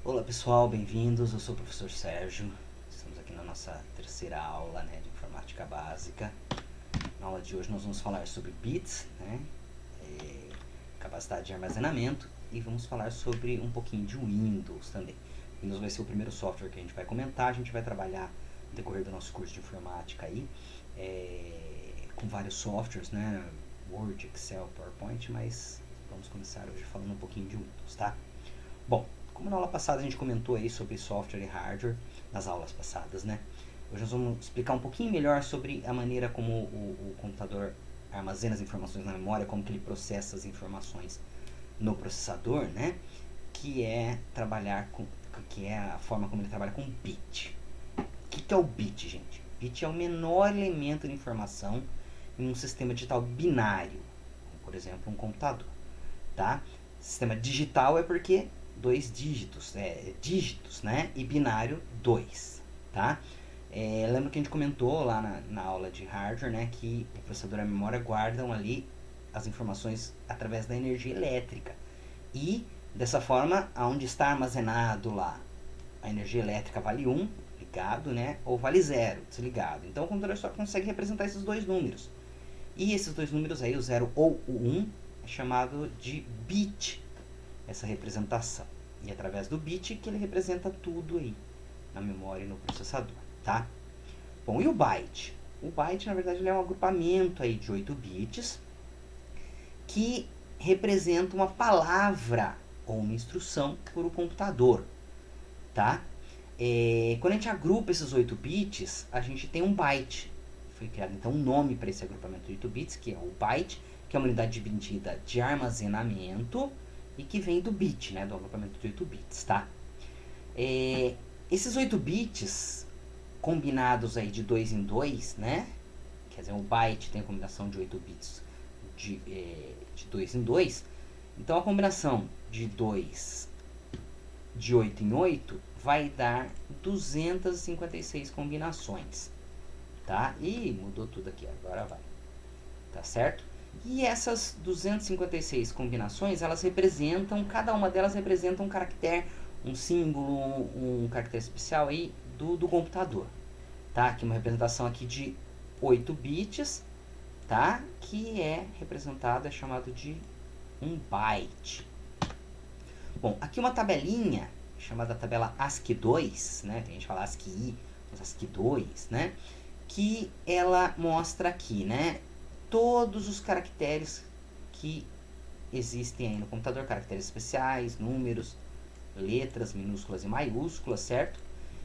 Olá pessoal, bem-vindos. Eu sou o professor Sérgio. Estamos aqui na nossa terceira aula, de informática básica. Na aula de hoje nós vamos falar sobre bits, capacidade de armazenamento, e vamos falar sobre um pouquinho de Windows também. Windows vai ser o primeiro software que a gente vai comentar. A gente vai trabalhar no decorrer do nosso curso de informática aí, com vários softwares, Word, Excel, PowerPoint, mas vamos começar hoje falando um pouquinho de Windows, tá? Bom, como na aula passada a gente comentou aí sobre software e hardware, nas aulas passadas, hoje nós vamos explicar um pouquinho melhor sobre a maneira como o computador armazena as informações na memória, como que ele processa as informações no processador, que é a forma como ele trabalha com bit. O que é o bit, gente? Bit é o menor elemento de informação em um sistema digital binário, como, por exemplo, um computador, tá? Sistema digital é porque dois dígitos, e binário 2, tá? Lembra que a gente comentou lá na aula de hardware, que o processador e a memória guardam ali as informações através da energia elétrica. E, dessa forma, onde está armazenado lá a energia elétrica vale 1, ligado, ou vale 0, desligado. Então o computador só consegue representar esses dois números. E esses dois números aí, o 0 ou o 1, é chamado de bit, essa representação. E é através do bit que ele representa tudo aí na memória e no processador, tá? Bom, e o byte? O byte, na verdade, ele é um agrupamento aí de 8 bits que representa uma palavra ou uma instrução por o computador, tá? Quando a gente agrupa esses 8 bits, a gente tem um byte. Foi criado então um nome para esse agrupamento de 8 bits, que é o byte, que é uma unidade de medida de armazenamento e que vem do bit, do agrupamento de 8 bits, tá? Esses 8 bits combinados aí de 2 em 2, quer dizer, o byte tem a combinação de 8 bits de 2 em 2, então a combinação de 8 em 8 vai dar 256 combinações, tá? Ih, mudou tudo aqui, agora vai, tá certo? E essas 256 combinações, cada uma delas representa um caractere, um símbolo, um caractere especial aí do computador, tá? Aqui uma representação aqui de 8 bits, tá? Que é representado, é chamado de um byte. Bom, aqui uma tabelinha chamada tabela ASCII2, tem gente que fala ASCII, mas ASCII2, que ela mostra aqui, todos os caracteres que existem aí no computador, caracteres especiais, números, letras minúsculas e maiúsculas, certo?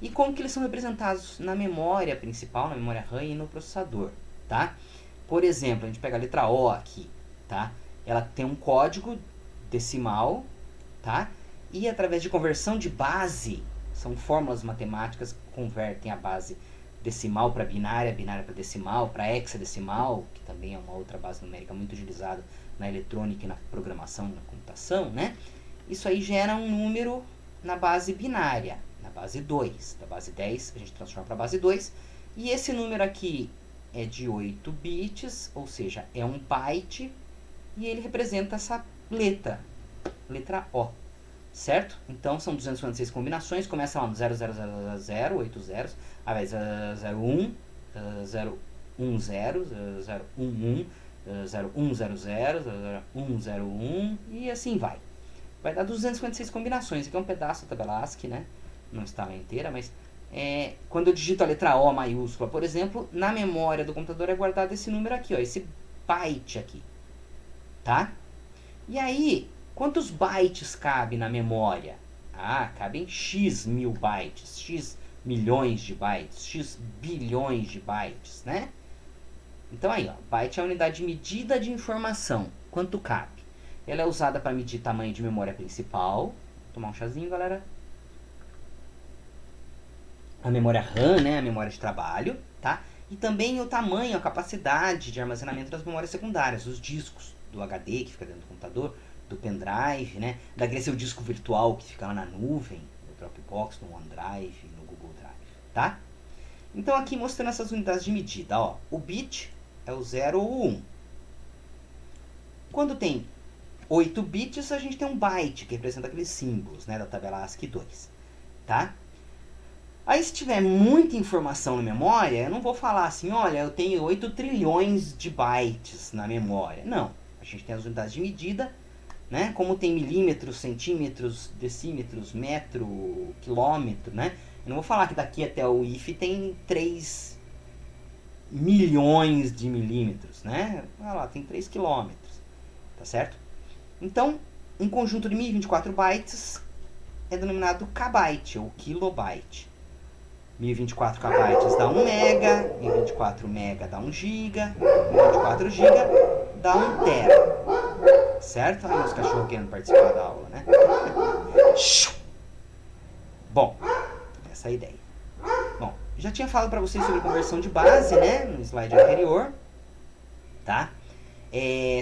E como que eles são representados na memória principal, na memória RAM e no processador, tá? Por exemplo, a gente pega a letra O aqui, tá? Ela tem um código decimal, tá? E através de conversão de base, são fórmulas matemáticas que convertem a base decimal para binária, binária para decimal, para hexadecimal, que também é uma outra base numérica muito utilizada na eletrônica e na programação, na computação, Isso aí gera um número na base binária, na base 2. Da base 10 a gente transforma para a base 2. E esse número aqui é de 8 bits, ou seja, é um byte, e ele representa essa letra O, certo? Então são 256 combinações, começa lá no 0000, 8 zeros, aí vai 01, 010, 011, 0100, 0101 e assim vai. Vai dar 256 combinações. Aqui é um pedaço da tabela ASCII, não está lá inteira, mas quando eu digito a letra O maiúscula, por exemplo, na memória do computador é guardado esse número aqui, ó, esse byte aqui, tá? E aí, quantos bytes cabe na memória? Cabem x mil bytes, x milhões de bytes, x bilhões de bytes, Então aí, ó, byte é a unidade de medida de informação. Quanto cabe? Ela é usada para medir tamanho de memória principal. Vou tomar um chazinho, galera. A memória RAM, a memória de trabalho, tá? E também o tamanho, a capacidade de armazenamento das memórias secundárias, os discos do HD que fica dentro do computador, do pendrive, daquele seu disco virtual que fica lá na nuvem, no Dropbox, no OneDrive, no Google Drive, tá? Então aqui mostrando essas unidades de medida, ó, o bit é o 0 ou o 1. Quando tem 8 bits, a gente tem um byte, que representa aqueles símbolos, né, da tabela ASCII 2, tá? Aí se tiver muita informação na memória, eu não vou falar assim, olha, eu tenho 8 trilhões de bytes na memória. Não, a gente tem as unidades de medida, né? Como tem milímetros, centímetros, decímetros, metro, quilômetro, né? Eu não vou falar que daqui até o IF tem 3 milhões de milímetros, né? Olha lá, tem 3 quilômetros, tá certo? Então, um conjunto de 1024 bytes é denominado kbyte ou kilobyte. 1024 kbytes dá 1 mega, 1024 mega dá 1 giga, 1024 giga dá 1 tera. Certo? Aí os cachorros querendo participar da aula, né? Bom, essa é a ideia. Bom, já tinha falado para vocês sobre conversão de base, né? No slide anterior, tá?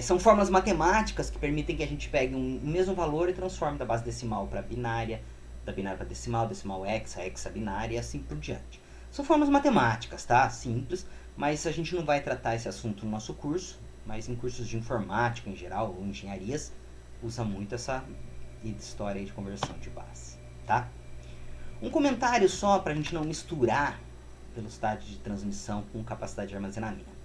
São fórmulas matemáticas que permitem que a gente pegue um mesmo valor e transforme da base decimal para binária, da binária para decimal, decimal hexa, hexabinária e assim por diante. São fórmulas matemáticas, tá? Simples, mas a gente não vai tratar esse assunto no nosso curso, mas em cursos de informática em geral, ou engenharias, usa muito essa história de conversão de base, tá? Um comentário só para a gente não misturar velocidade de transmissão com capacidade de armazenamento.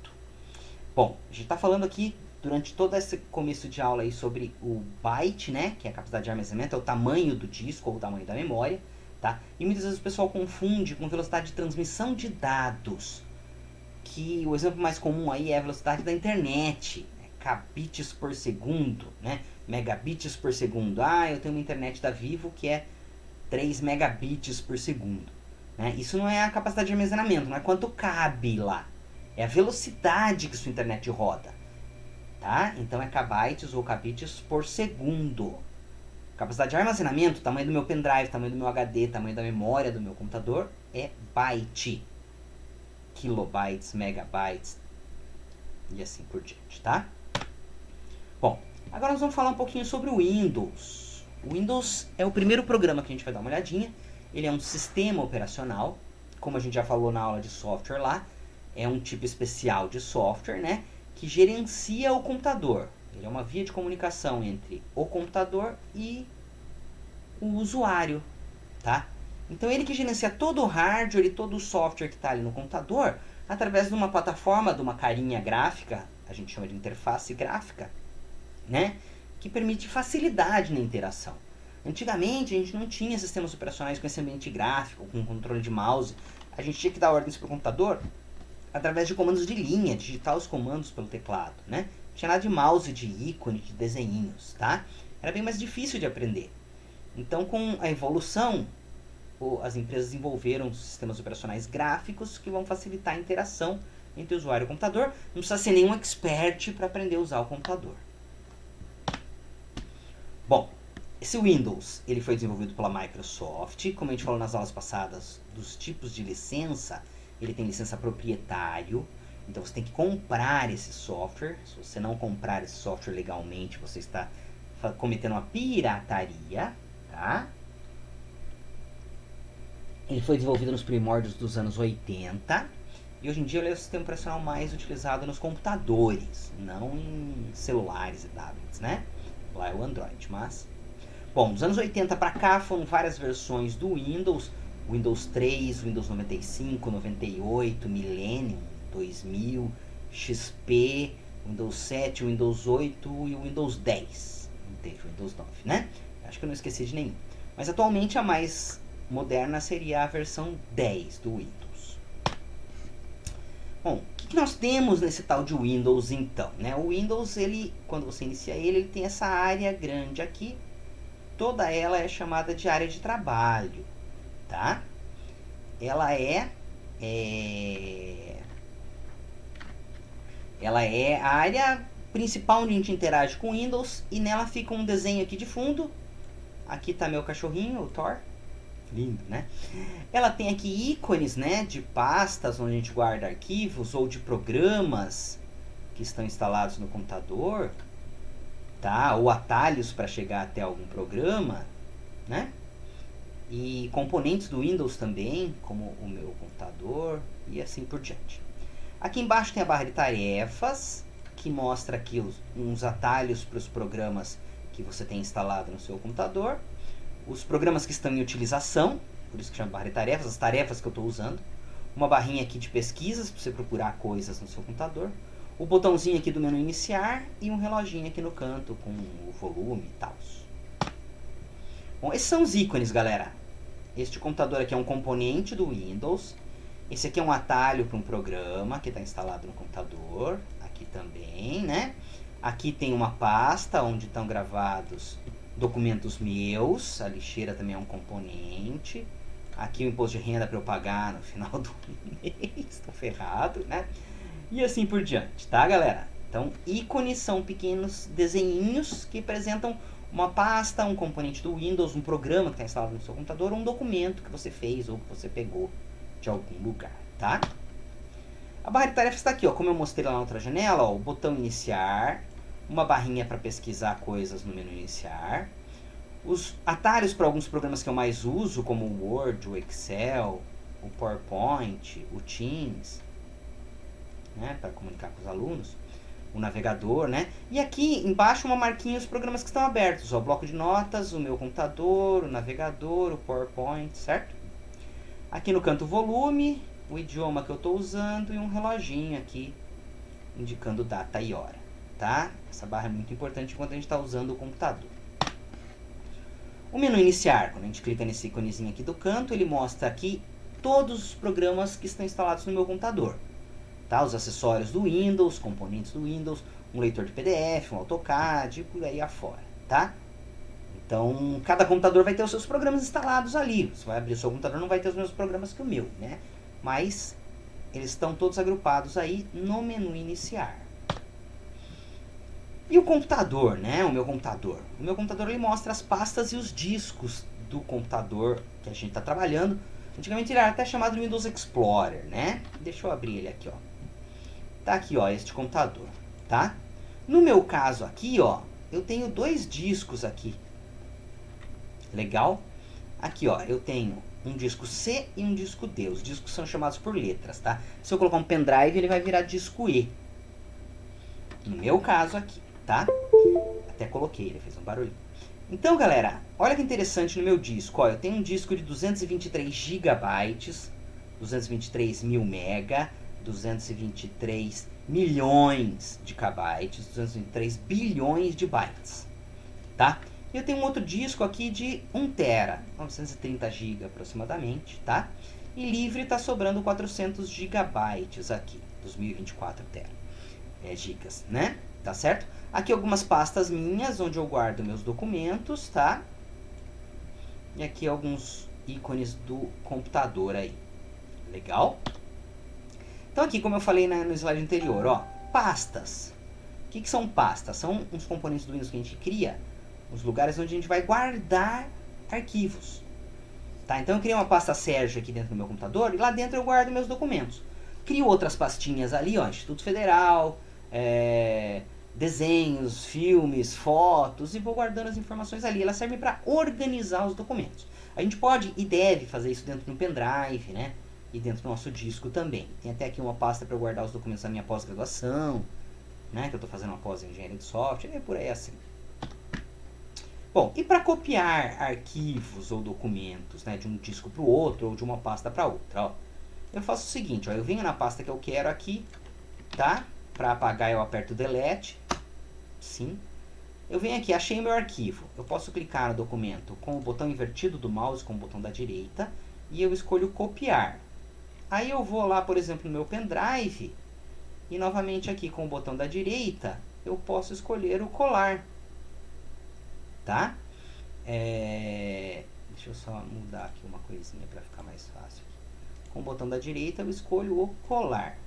Bom, a gente está falando aqui durante todo esse começo de aula aí sobre o byte, né, que é a capacidade de armazenamento, é o tamanho do disco ou o tamanho da memória, tá? E muitas vezes o pessoal confunde com velocidade de transmissão de dados, que o exemplo mais comum aí é a velocidade da internet, kbits por segundo, né, megabits por segundo. Ah, eu tenho uma internet da Vivo que é 3 megabits por segundo, né? Isso não é a capacidade de armazenamento, não é quanto cabe lá. É a velocidade que sua internet roda, tá? Então é kbytes ou kbits por segundo. Capacidade de armazenamento, tamanho do meu pendrive, tamanho do meu HD, tamanho da memória do meu computador, é byte. Kilobytes, megabytes e assim por diante, tá? Bom, agora nós vamos falar um pouquinho sobre o Windows. O Windows é o primeiro programa que a gente vai dar uma olhadinha. Ele é um sistema operacional, como a gente já falou na aula de software lá. É um tipo especial de software, né, que gerencia o computador. Ele é uma via de comunicação entre o computador e o usuário, tá? Então ele que gerencia todo o hardware e todo o software que está ali no computador através de uma plataforma, de uma carinha gráfica, a gente chama de interface gráfica, né, que permite facilidade na interação. Antigamente a gente não tinha sistemas operacionais com esse ambiente gráfico, com controle de mouse. A gente tinha que dar ordens para o computador através de comandos de linha, digitar os comandos pelo teclado, né? Não tinha nada de mouse, de ícone, de desenhinhos, tá? Era bem mais difícil de aprender. Então, com a evolução, as empresas desenvolveram sistemas operacionais gráficos que vão facilitar a interação entre o usuário e o computador. Não precisa ser nenhum expert para aprender a usar o computador. Bom, esse Windows ele foi desenvolvido pela Microsoft. Como a gente falou nas aulas passadas dos tipos de licença, ele tem licença proprietário, então você tem que comprar esse software. Se você não comprar esse software legalmente, você está cometendo uma pirataria, tá? Ele foi desenvolvido nos primórdios dos anos 80 e hoje em dia ele é o sistema operacional mais utilizado nos computadores, não em celulares e tablets, né? Lá é o Android, mas... Bom, dos anos 80 para cá foram várias versões do Windows. Windows 3, Windows 95, 98, Millennium, 2000, XP, Windows 7, Windows 8 e o Windows 10. Não teve o Windows 9, né? Acho que eu não esqueci de nenhum. Mas atualmente a mais moderna seria a versão 10 do Windows. Bom, o que nós temos nesse tal de Windows então, né? O Windows, ele, quando você inicia ele tem essa área grande aqui. Toda ela é chamada de área de trabalho, tá? Ela é a área principal onde a gente interage com o Windows e nela fica um desenho aqui de fundo. Aqui está meu cachorrinho, o Thor. Lindo, né? Ela tem aqui ícones, né, de pastas onde a gente guarda arquivos ou de programas que estão instalados no computador, tá? Ou atalhos para chegar até algum programa, né? E componentes do Windows também, como o meu computador e assim por diante. Aqui embaixo tem a barra de tarefas, que mostra aqui uns atalhos para os programas que você tem instalado no seu computador, os programas que estão em utilização, por isso que chama barra de tarefas, as tarefas que eu estou usando, uma barrinha aqui de pesquisas para você procurar coisas no seu computador, o botãozinho aqui do menu iniciar e um reloginho aqui no canto com o volume e tal. Bom, esses são os ícones, galera. Este computador aqui é um componente do Windows. Esse aqui é um atalho para um programa que está instalado no computador. Aqui também, né? Aqui tem uma pasta onde estão gravados documentos meus. A lixeira também é um componente. Aqui o imposto de renda para eu pagar no final do mês. Estou ferrado, né? E assim por diante, tá, galera? Então, ícones são pequenos desenhinhos que representam uma pasta, um componente do Windows, um programa que está instalado no seu computador, um documento que você fez ou que você pegou de algum lugar, tá? A barra de tarefas está aqui, ó, como eu mostrei lá na outra janela, ó, o botão iniciar, uma barrinha para pesquisar coisas no menu iniciar, os atalhos para alguns programas que eu mais uso, como o Word, o Excel, o PowerPoint, o Teams, né, para comunicar com os alunos, o navegador, né? E aqui embaixo uma marquinha os programas que estão abertos, ó, o bloco de notas, o meu computador, o navegador, o PowerPoint, certo? Aqui no canto volume, o idioma que eu estou usando e um reloginho aqui indicando data e hora, tá? Essa barra é muito importante enquanto a gente está usando o computador. O menu iniciar, quando a gente clica nesse íconezinho aqui do canto, ele mostra aqui todos os programas que estão instalados no meu computador. Tá? Os acessórios do Windows, componentes do Windows, um leitor de PDF, um AutoCAD e por aí afora, tá? Então, cada computador vai ter os seus programas instalados ali. Você vai abrir o seu computador, não vai ter os mesmos programas que o meu, né? Mas eles estão todos agrupados aí no menu iniciar. E o computador, né? O meu computador. O meu computador ele mostra as pastas e os discos do computador que a gente está trabalhando. Antigamente ele era até chamado Windows Explorer, né? Deixa eu abrir ele aqui, ó. Tá aqui, ó, este computador, tá? No meu caso aqui, ó, eu tenho dois discos aqui. Legal? Aqui, ó, eu tenho um disco C e um disco D. Os discos são chamados por letras, tá? Se eu colocar um pendrive, ele vai virar disco E. No meu caso aqui, tá? Até coloquei, ele fez um barulho. Então, galera, olha que interessante no meu disco. Ó, eu tenho um disco de 223 GB, 223 mil MB, 223 milhões de kbytes, 223 bilhões de bytes, tá? E eu tenho um outro disco aqui de 1 tera, 930 GB aproximadamente, tá? E livre está sobrando 400 GB aqui, dos 1024 tera, gigas, né? Tá certo? Aqui algumas pastas minhas, onde eu guardo meus documentos, tá? E aqui alguns ícones do computador aí. Legal? Então aqui, como eu falei no slide anterior, ó, pastas. O que são pastas? São uns componentes do Windows que a gente cria, os lugares onde a gente vai guardar arquivos. Tá? Então eu criei uma pasta Sérgio aqui dentro do meu computador e lá dentro eu guardo meus documentos. Crio outras pastinhas ali, ó, Instituto Federal, desenhos, filmes, fotos, e vou guardando as informações ali. Elas servem para organizar os documentos. A gente pode e deve fazer isso dentro de um pendrive, né? E dentro do nosso disco também. Tem até aqui uma pasta para eu guardar os documentos da minha pós-graduação, né? Que eu estou fazendo uma pós em engenharia de software, e por aí assim. Bom, e para copiar arquivos ou documentos, né, de um disco para o outro ou de uma pasta para outra, ó, eu faço o seguinte, ó, eu venho na pasta que eu quero aqui, tá? Para apagar eu aperto Delete, sim. Eu venho aqui, achei meu arquivo. Eu posso clicar no documento com o botão invertido do mouse, com o botão da direita, e eu escolho copiar. Aí eu vou lá, por exemplo, no meu pendrive, e novamente aqui com o botão da direita, eu posso escolher o colar. Tá? Deixa eu só mudar aqui uma coisinha para ficar mais fácil. Com o botão da direita eu escolho o colar.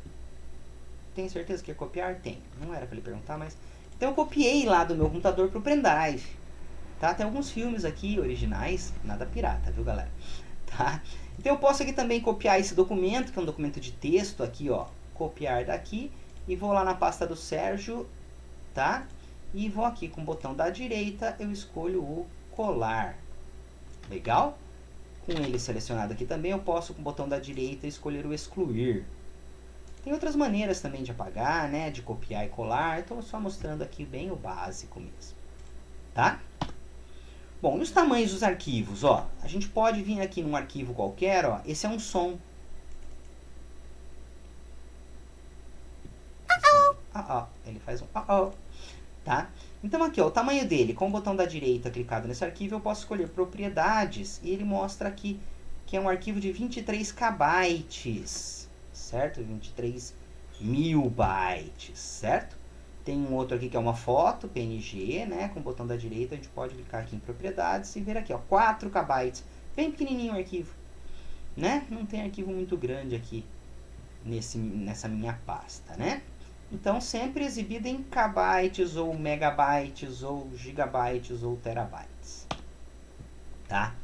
Tem certeza que é copiar? Tem. Não era para ele perguntar, mas... Então eu copiei lá do meu computador para o pendrive. Tá? Tem alguns filmes aqui originais, nada pirata, viu, galera? Tá? Então eu posso aqui também copiar esse documento, que é um documento de texto aqui, ó. Copiar daqui e vou lá na pasta do Sérgio, tá? E vou aqui com o botão da direita, eu escolho o colar. Legal? Com ele selecionado aqui também, eu posso com o botão da direita escolher o excluir. Tem outras maneiras também de apagar, né? De copiar e colar. Estou só mostrando aqui bem o básico mesmo. tá? Bom, e os tamanhos dos arquivos, ó? A gente pode vir aqui num arquivo qualquer, ó. Esse é um som. Ele faz um tá? Então aqui, ó, o tamanho dele, com o botão da direita clicado nesse arquivo, eu posso escolher propriedades e ele mostra aqui que é um arquivo de 23 KB, certo? 23 mil bytes, certo? Tem um outro aqui que é uma foto, PNG, né? Com o botão da direita a gente pode clicar aqui em propriedades e ver aqui, ó, 4 KB, bem pequenininho o arquivo, né? Não tem arquivo muito grande aqui nessa minha pasta, né? Então, sempre exibido em kbytes, ou megabytes, ou gigabytes, ou terabytes. Tá?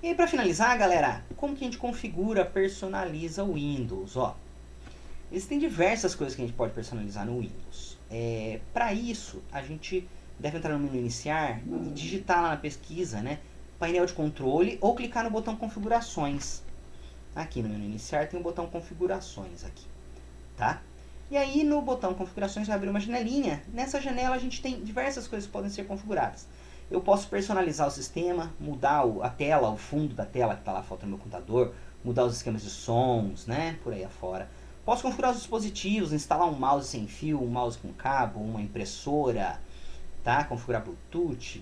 E aí, para finalizar, galera, como que a gente configura, personaliza o Windows? Ó, existem diversas coisas que a gente pode personalizar no Windows. Para isso, a gente deve entrar no menu iniciar e digitar lá na pesquisa, né, painel de controle, ou clicar no botão configurações. Aqui no menu iniciar tem o botão configurações aqui, tá? E aí no botão configurações vai abrir uma janelinha. Nessa janela a gente tem diversas coisas que podem ser configuradas. Eu posso personalizar o sistema, mudar a tela, o fundo da tela que está lá faltando no meu computador, mudar os esquemas de sons, né, por aí afora. Posso configurar os dispositivos, instalar um mouse sem fio, um mouse com cabo, uma impressora, tá? Configurar Bluetooth,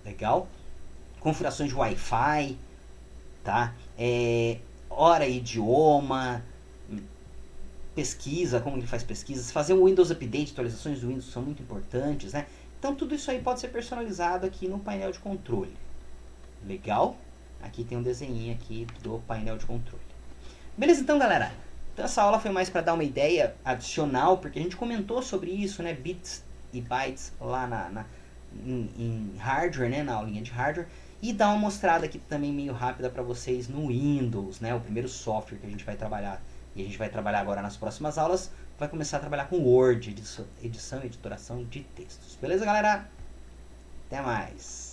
legal. Configurações de Wi-Fi, tá? Hora e idioma, pesquisa, como ele faz pesquisas, fazer um Windows Update, atualizações do Windows são muito importantes, né? Então tudo isso aí pode ser personalizado aqui no painel de controle. Legal? Aqui tem um desenho aqui do painel de controle. Beleza, então, galera? Então essa aula foi mais para dar uma ideia adicional, porque a gente comentou sobre isso, né? Bits e bytes lá em hardware, né? Na aulinha de hardware. E dar uma mostrada aqui também meio rápida para vocês no Windows, né? O primeiro software que a gente vai trabalhar. E a gente vai trabalhar agora nas próximas aulas. Vai começar a trabalhar com Word, edição e editoração de textos. Beleza, galera? Até mais!